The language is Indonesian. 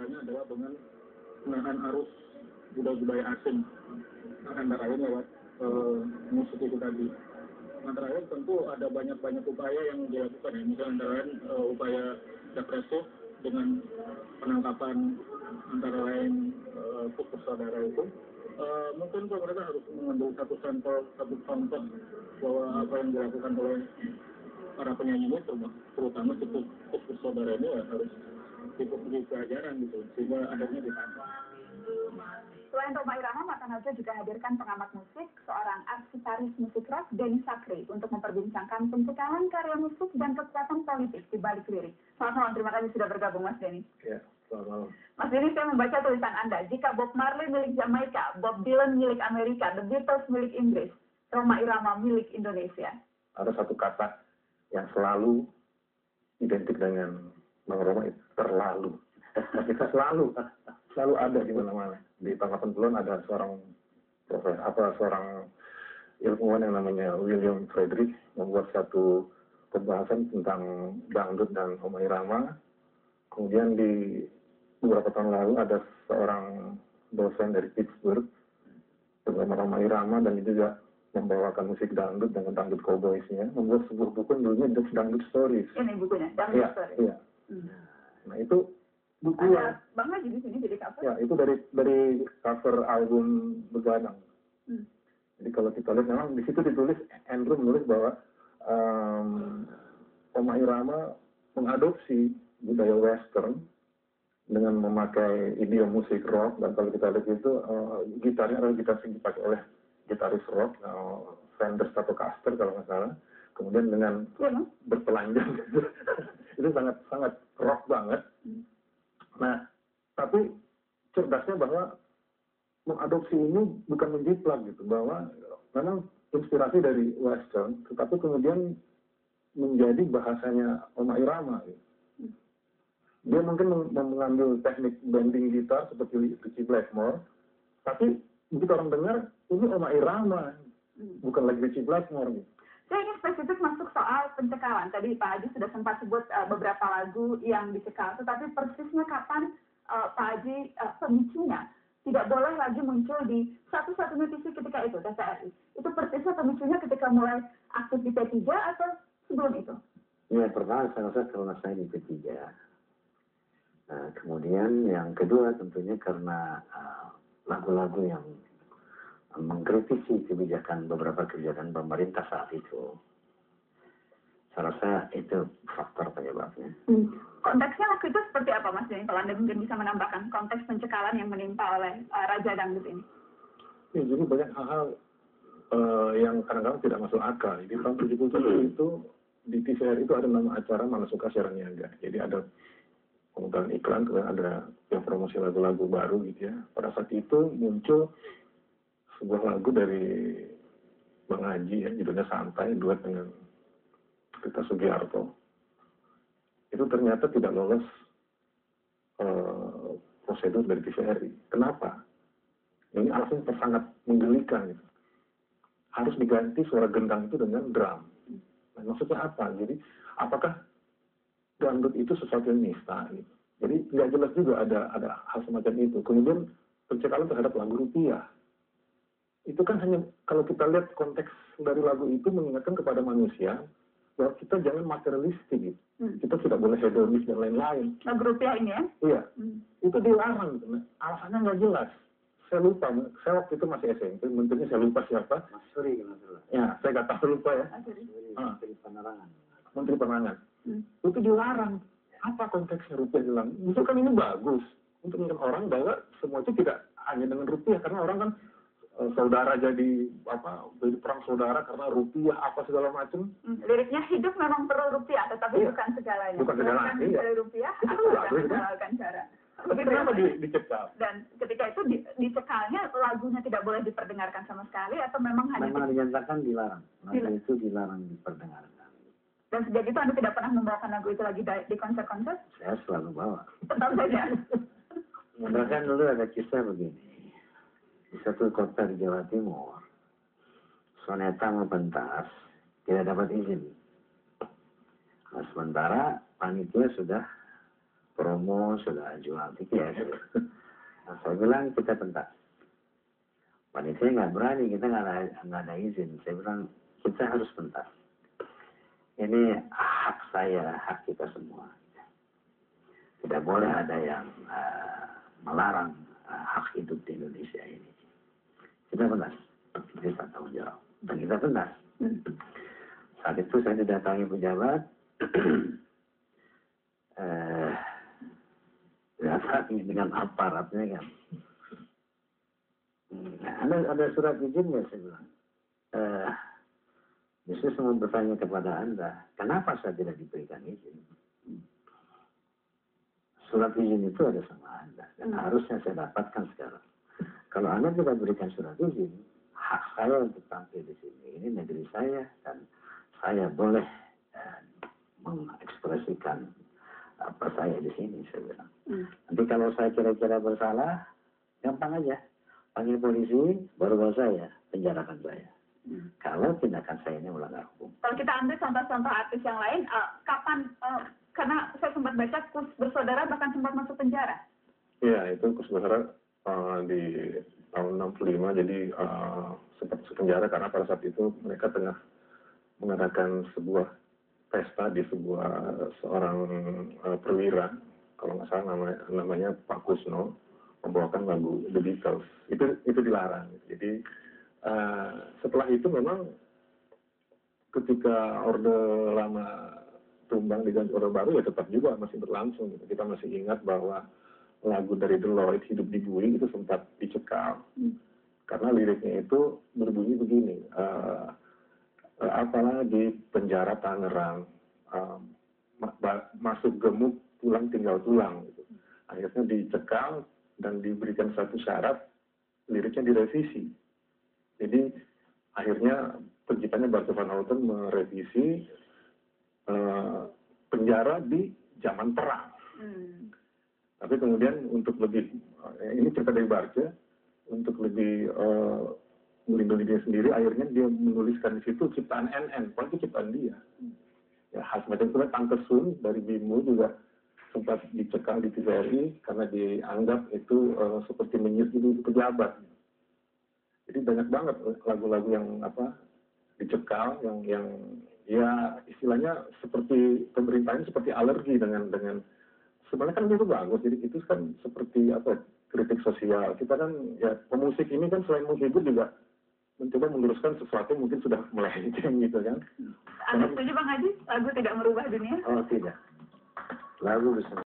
diantaranya adalah dengan menahan arus budaya-budaya asing, antara lain lewat musik itu tadi. Antara lain tentu ada banyak upaya yang dilakukan ya, misalnya antara lain upaya represif dengan penangkapan antara lain pupuk saudara itu. Mungkin pemerintah harus mengambil satu contoh bahwa apa yang dilakukan oleh para penyanyi ini, terutama pupuk saudara ini ya, harus diberi pelajaran gitu, sehingga adanya ditangkap. Selain Rhoma Irama, Mata Najwa juga hadirkan pengamat musik, seorang arsitaris musik rock, Denny Sakri, untuk memperbincangkan pencekalan karya musik dan kekuatan politik di balik lirik. Selamat malam, terima kasih sudah bergabung, Mas Denny. Ya, selamat malam. Mas Denny, saya membaca tulisan Anda. Jika Bob Marley milik Jamaika, Bob Dylan milik Amerika, The Beatles milik Inggris, Rhoma Irama milik Indonesia. Ada satu kata yang selalu identik dengan Bang Rhoma, itu terlalu. Kita selalu ada di mana-mana. Di tahun 80-an ada seorang ilmuwan yang namanya William Friedrich membuat satu pembahasan tentang dangdut dan Rhoma Irama. Kemudian di beberapa tahun lalu ada seorang dosen dari Pittsburgh bernama Rhoma Irama, dan dia juga membawakan musik dangdut dengan dangdut cowboysnya, membuat sebuah buku judulnya Just Dangdut Stories. Ini bukunya, Dangdut Stories. Iya. Nah itu buku ada Bang Haji di sini jadi cover. Ya, itu dari cover album Begadang. Jadi kalau kita lihat memang di situ ditulis, Andrew menulis bahwa Rhoma Irama mengadopsi budaya western dengan memakai idiom musik rock, dan kalau kita lihat itu gitarnya adalah gitar yang dipakai oleh gitaris rock, Fender Stratocaster kalau nggak salah. Kemudian dengan bertelanjang itu sangat rock banget. Nah, tapi cerdasnya bahwa mengadopsi ini bukan menjiplak gitu, bahwa memang inspirasi dari western, tetapi kemudian menjadi bahasanya Rhoma Irama gitu. Dia mungkin mengambil teknik bending gitar seperti Ritchie Blackmore, tapi begitu orang dengar ini Rhoma Irama, bukan lagi Ritchie Blackmore gitu. Saya ingin spesifik masuk soal pencekalan. Tadi Pak Haji sudah sempat sebut beberapa lagu yang dicekal, tetapi persisnya kapan Pak Haji pemicunya tidak boleh lagi muncul di satu-satunya TV ketika itu, TVRI. Itu persisnya pemicunya ketika mulai aktif di P3 atau sebelum itu? Ya, pertama saya rasa karena saya di P3. Nah, kemudian yang kedua tentunya karena lagu-lagu yang mengkritisi beberapa kebijakan pemerintah saat itu. Saya rasa itu faktor penyebabnya. Konteksnya waktu itu seperti apa, Mas Denny? Kalau Anda mungkin bisa menambahkan konteks pencekalan yang menimpa oleh Raja Dangdut ini. Ya, jadi banyak hal-hal yang kadang-kadang tidak masuk akal. Di tahun 77 itu di TVRI itu ada nama acara Mana Suka Siaran Niaga. Jadi ada pemutaran iklan, kemudian ada yang promosi lagu-lagu baru gitu ya. Pada saat itu muncul sebuah lagu dari Bang Haji ya, judulnya Santai, duet dengan Rita Sugiarto. Itu ternyata tidak lolos prosedur dari TVRI. Kenapa? Ini alasannya sangat menggelikan gitu. Harus diganti suara gendang itu dengan drum. Nah, maksudnya apa? Jadi apakah dangdut itu sesuatu yang nista gitu. Jadi nggak jelas juga ada hal semacam itu. Kemudian pencekalan terhadap lagu rupiah. Itu kan hanya, kalau kita lihat konteks dari lagu itu mengingatkan kepada manusia bahwa kita jangan materialistik gitu. Kita tidak boleh hedonis dan lain-lain. Lagu rupiah ini ya? Iya. Itu dilarang gitu. Nah, alasannya nggak jelas. Saya lupa, saya waktu itu masih SMP, menterinya saya lupa siapa. Mas Suri kalau salah. Ya, saya nggak tahu, lupa ya. Menteri Penerangan. Menteri Penerangan. Itu dilarang. Apa konteksnya rupiah dilarang? Justru kan ini bagus untuk mengingatkan orang bahwa semua itu tidak hanya dengan rupiah, karena orang kan saudara jadi perang saudara karena rupiah apa segala macam. Liriknya hidup memang perlu rupiah, tetapi bukan segalanya. Bukan segalanya. Dari rupiah atau menghalalkan cara. Tapi kenapa dicekal? Dan ketika itu dicekalnya lagunya tidak boleh diperdengarkan sama sekali atau memang hanya dinyatakan dilarang. Lagu itu dilarang diperdengarkan. Dan sejak itu Anda tidak pernah membawakan lagu itu lagi di konser-konser? Saya selalu bawa. Tetap saja. Bahkan dulu ada kisah begini. Di satu kota di Jawa Timur, soneta ngepentas tidak dapat izin. Nah, sementara panitia sudah promo, sudah jual tiket. Nah, saya bilang kita pentas. Panitia nggak berani, kita nggak ada izin. Saya bilang kita harus pentas. Ini hak saya, hak kita semua. Tidak boleh ada yang melarang hak hidup di Indonesia ini. Kita pentas, kita tanggung jawab. Dan kita pentas. Saat itu saya didatangi pejabat, datangi dengan aparatnya kan. Ada surat izinnya, saya bilang. Justru saya mau bertanya kepada Anda, kenapa saya tidak diberikan izin? Surat izin itu ada sama Anda, dan harusnya saya dapatkan sekarang. Kalau Anda tidak berikan surat izin, hak saya untuk tampil di sini. Ini negeri saya, dan saya boleh mengekspresikan apa saya di sini, saya bilang. Nanti kalau saya kira-kira bersalah, gampang aja. Panggil polisi, baru saya penjarakan saya. Kalau tindakan saya ini melanggar hukum. Kalau kita ambil contoh-contoh artis yang lain, kapan, karena saya sempat baca Kus Bersaudara bahkan sempat masuk penjara. Iya, itu Kus Bersaudara di tahun 65, jadi sempat masuk penjara karena pada saat itu mereka tengah mengadakan sebuah pesta di seorang perwira, kalau nggak salah namanya Pak Kusno, membawakan lagu The Beatles. Itu dilarang. Jadi setelah itu memang ketika Orde Lama tumbang diganti Orde Baru ya tetap juga masih berlangsung. Gitu. Kita masih ingat bahwa lagu dari The Lloyd, Hidup di Bui, itu sempat dicekal. Karena liriknya itu berbunyi begini, apalagi penjara Tangerang, masuk gemuk, pulang tinggal tulang. Gitu. Akhirnya dicekal dan diberikan satu syarat, liriknya direvisi. Jadi akhirnya penciptanya Bart van Houten merevisi penjara di zaman perang. Tapi kemudian untuk lebih, ini cerita dari Barca, untuk lebih melindungi dia sendiri, akhirnya dia menuliskan di situ ciptaan NN, padahal itu ciptaan dia. Ya, hal semacam itu Tante Sun dari Bimo juga sempat dicekal di TVRI karena dianggap itu seperti menyerbu pejabat. Jadi banyak banget lagu-lagu yang dicekal, yang ya istilahnya seperti pemerintahnya seperti alergi dengan sebenarnya kan itu bagus. Jadi itu kan seperti kritik sosial. Kita kan ya pemusik ini kan selain menghibur juga mencoba meluruskan sesuatu yang mungkin sudah melenceng gitu kan. Anda setuju Bang Haji? Lagu tidak merubah dunia? Oh tidak. Lagu bisa